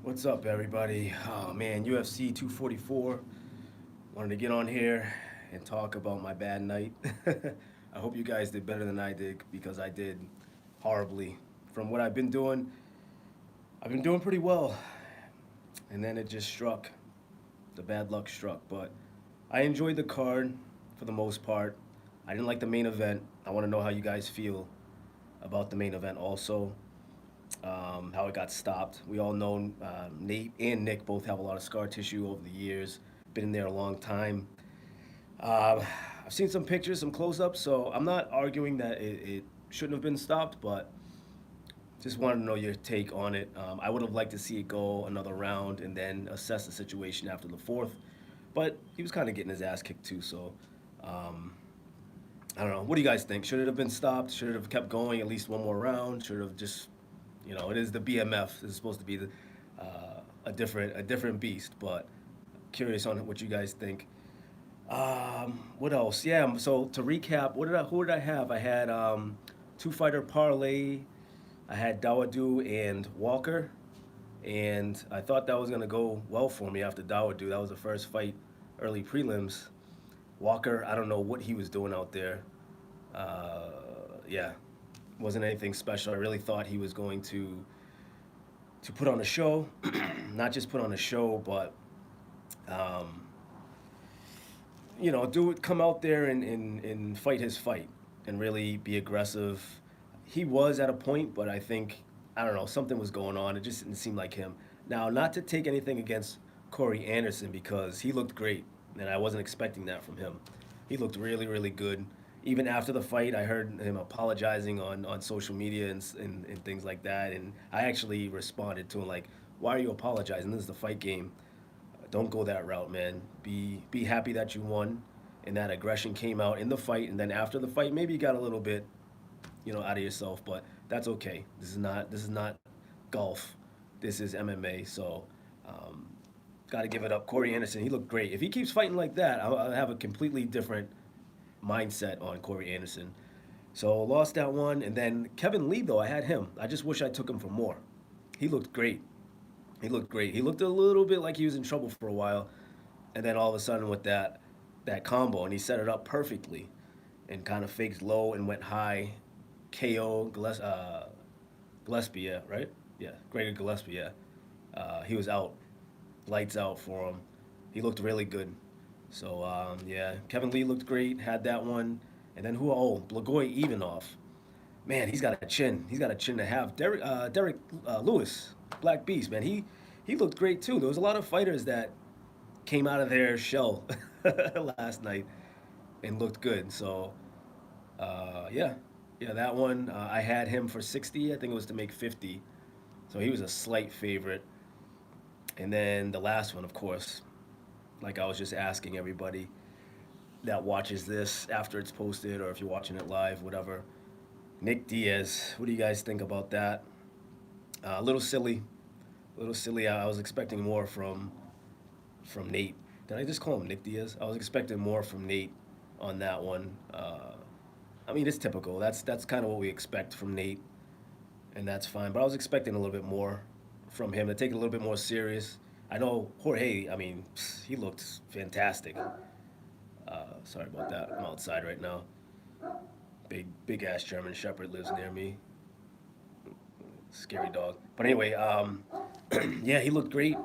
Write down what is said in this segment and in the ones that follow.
What's up, everybody? Oh man, UFC 244. Wanted to get on here and talk about my bad night. I hope you guys did better than I did because I did horribly. From what I've been doing pretty well. And then it just struck. The bad luck struck. But I enjoyed the card for the most part. I didn't like the main event. I want to know how you guys feel about the main event also. How it got stopped. We all know Nate and Nick both have a lot of scar tissue over the years. Been in there a long time. Uh, I've seen some pictures, some close-ups, so I'm not arguing that it shouldn't have been stopped, but just wanted to know your take on it. I would have liked to see it go another round and then assess the situation after the fourth, but he was kind of getting his ass kicked too, so um, I don't know. What do you guys think? Should it have been stopped? Should it have kept going at least one more round? Should it have just, it is the BMF. It's supposed to be a different beast. But curious on what you guys think. What else? Yeah. So to recap, who did I have? I had two fighter parlay. I had Dawadu and Walker, and I thought that was gonna go well for me after Dawadu. That was the first fight, early prelims. Walker, I don't know what he was doing out there. Uh, yeah, wasn't anything special. I really thought he was going to put on a show, not just put on a show, but um, come out there and fight his fight and really be aggressive. He was at a point, but I don't know, something was going on. It just didn't seem like him. Now, not to take anything against Corey Anderson because he looked great, and I wasn't expecting that from him. He looked really, really good. Even after the fight, I heard him apologizing on social media and things like that. And I actually responded to him like, "Why are you apologizing? This is the fight game. Don't go that route, man. Be happy that you won, and that aggression came out in the fight. And then after the fight, maybe you got a little bit, out of yourself, but that's okay. This is not golf. This is MMA. So, um, got to give it up. Corey Anderson, he looked great. If he keeps fighting like that, I'll have a completely different mindset on Corey Anderson. So lost that one, and then Kevin Lee though I had him. I just wish I took him for more. He looked great. He looked great. He looked a little bit like he was in trouble for a while, and then all of a sudden with that combo, and he set it up perfectly, and kind of faked low and went high, KO Gillespie, yeah, right? Yeah, Gregor Gillespie, yeah. He was out, lights out for him. He looked really good. So yeah, Kevin Lee looked great, had that one, and then who? Oh, Blagoy Ivanov. Man, he's got a chin. He's got a chin to have. Derek Lewis, Black Beast, man. He looked great too. There was a lot of fighters that came out of their shell last night and looked good. So yeah, yeah, that one I had him for 60. I think it was to make 50. So he was a slight favorite. And then the last one, of course, like I was just asking everybody that watches this after it's posted or if you're watching it live, whatever. Nick Diaz, what do you guys think about that? A little silly, a little silly. I was expecting more from Nate. Did I just call him Nick Diaz? I was expecting more from Nate on that one. I mean, it's typical. That's kind of what we expect from Nate, and that's fine. But I was expecting a little bit more from him to take it a little bit more serious. I know Jorge. I mean, he looked fantastic. Sorry about that. I'm outside right now. Big ass German Shepherd lives near me. Scary dog. But anyway, yeah, he looked great.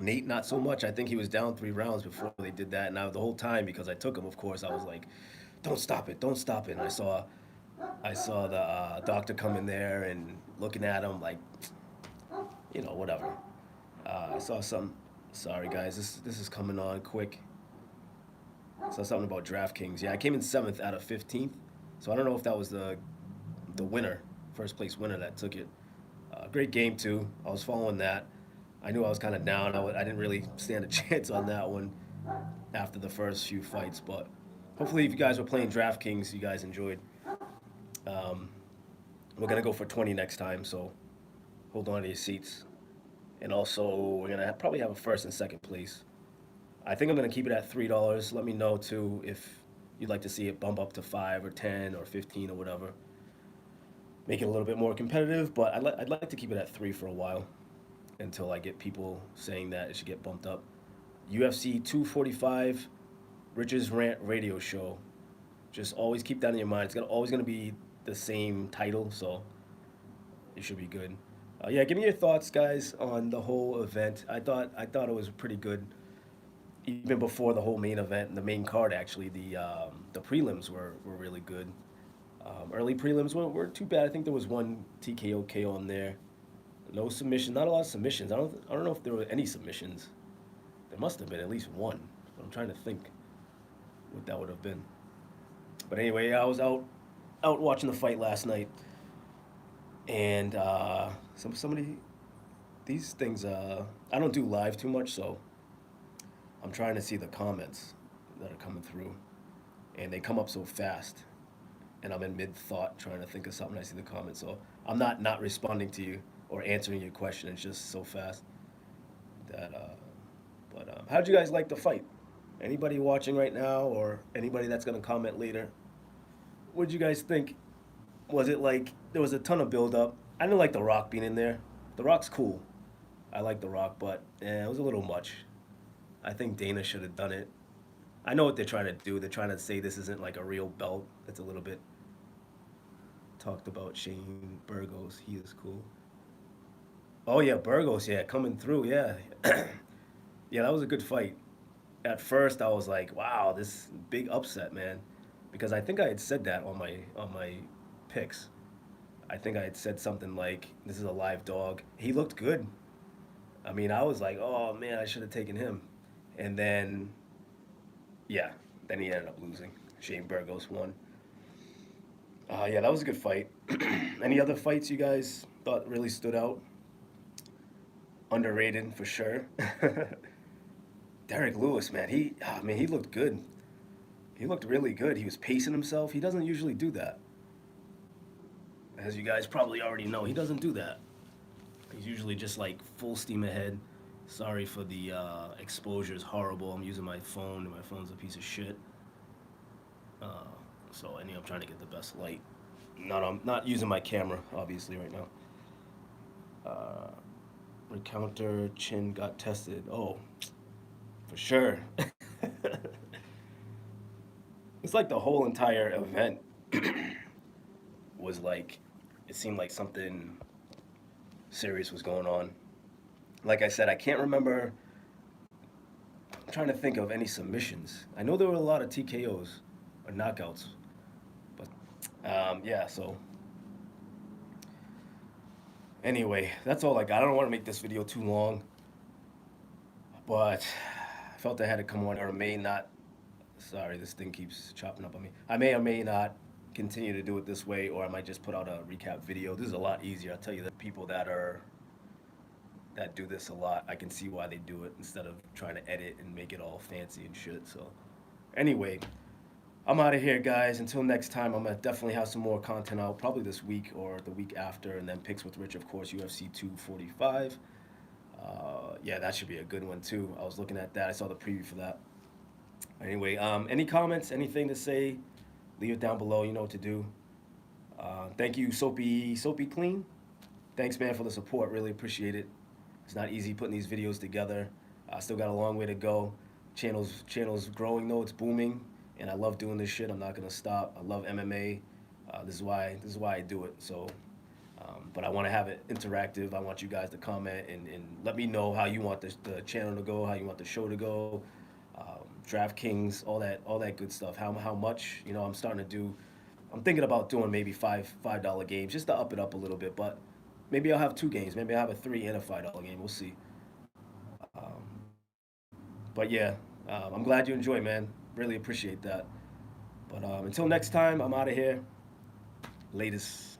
Nate, not so much. I think he was down 3 rounds before they did that. Now the whole time, because I took him, of course, I was like, "Don't stop it! Don't stop it!" And I saw the doctor come in there and looking at him like, whatever. I saw some. Sorry guys, this is coming on quick. I saw something about DraftKings. Yeah, I came in seventh out of 15th. So I don't know if that was the winner, first place winner that took it. Great game too. I was following that. I knew I was kind of down. I didn't really stand a chance on that one after the first few fights, but hopefully, if you guys were playing DraftKings, you guys enjoyed. Um, we're gonna go for 20 next time, so hold on to your seats. And also, we're gonna probably have a first and second place. I think I'm gonna keep it at $3. Let me know too if you'd like to see it bump up to 5 or 10 or 15 or whatever. Make it a little bit more competitive, but I'd like to keep it at 3 for a while. until I get people saying that it should get bumped up. UFC 245, Rich's Rant Radio Show. Just always keep that in your mind. It's always gonna be the same title, so it should be good. Yeah, give me your thoughts, guys, on the whole event. I thought it was pretty good, even before the whole main event and the main card. Actually, the prelims were really good. Early prelims weren't too bad. I think there was one TKO KO on there. No submission, not a lot of submissions. I don't know if there were any submissions. There must have been at least one. I'm trying to think what that would have been. But anyway, I was out watching the fight last night, and somebody these things I don't do live too much, so I'm trying to see the comments that are coming through, and they come up so fast, and I'm in mid thought trying to think of something. I see the comments, so I'm not responding to you or answering your question. It's just so fast that. But how'd you guys like the fight? Anybody watching right now, or anybody that's gonna comment later? What'd you guys think? Was it like there was a ton of build up? I didn't like The Rock being in there. The Rock's cool. I like The Rock, but it was a little much. I think Dana should have done it. I know what they're trying to do. They're trying to say this isn't like a real belt. It's a little bit talked about. Shane Burgos, he is cool. Oh yeah, Burgos, yeah, coming through, yeah. Yeah, that was a good fight. At first, I was like, "Wow, this big upset, man," because I think I had said that on my picks. I think I had said something like, "This is a live dog." He looked good. I mean, I was like, "Oh man, I should have taken him," and then, yeah, then he ended up losing. Shane Burgos won. Yeah, that was a good fight. Any other fights you guys thought really stood out? Underrated for sure. Derek Lewis, man, he looked good. He looked really good. He was pacing himself. He doesn't usually do that. As you guys probably already know, he doesn't do that. He's usually just like full steam ahead. Sorry for the exposure is horrible. I'm using my phone, and my phone's a piece of shit. Uh, so I I'm trying to get the best light. Not using my camera, obviously, right now. Uh, Recounter chin got tested. Oh, for sure. It's like the whole entire event was like, it seemed like something serious was going on. Like I said, I can't remember. I'm trying to think of any submissions. I know there were a lot of TKOs or knockouts, but yeah. So anyway, that's all I got. I don't want to make this video too long, but I felt I had to come on, or may not. Sorry, this thing keeps chopping up on me. I may or may not continue to do it this way, or I might just put out a recap video. This is a lot easier. I'll tell you, the people that do this a lot, I can see why they do it instead of trying to edit and make it all fancy and shit. So anyway, I'm out of here, guys. Until next time, I'm gonna definitely have some more content out, probably this week or the week after, and then picks with Rich, of course, UFC 245. Yeah, that should be a good one too. I was looking at that. I saw the preview for that. Anyway, any comments, anything to say, leave it down below. You know what to do. Thank you, Soapy Clean. Thanks, man, for the support. Really appreciate it. It's not easy putting these videos together. I still got a long way to go. Channel's growing though. It's booming, and I love doing this shit. I'm not gonna stop. I love MMA. This is why I do it. So, but I want to have it interactive. I want you guys to comment and let me know how you want the channel to go, how you want the show to go. DraftKings, all that good stuff. How much? I'm starting to do. I'm thinking about doing maybe $5 games just to up it up a little bit. But maybe I'll have two games. Maybe I'll have a $3 and a $5 game. We'll see. Um, but yeah, I'm glad you enjoy, man. Really appreciate that. But until next time, I'm out of here. Latest.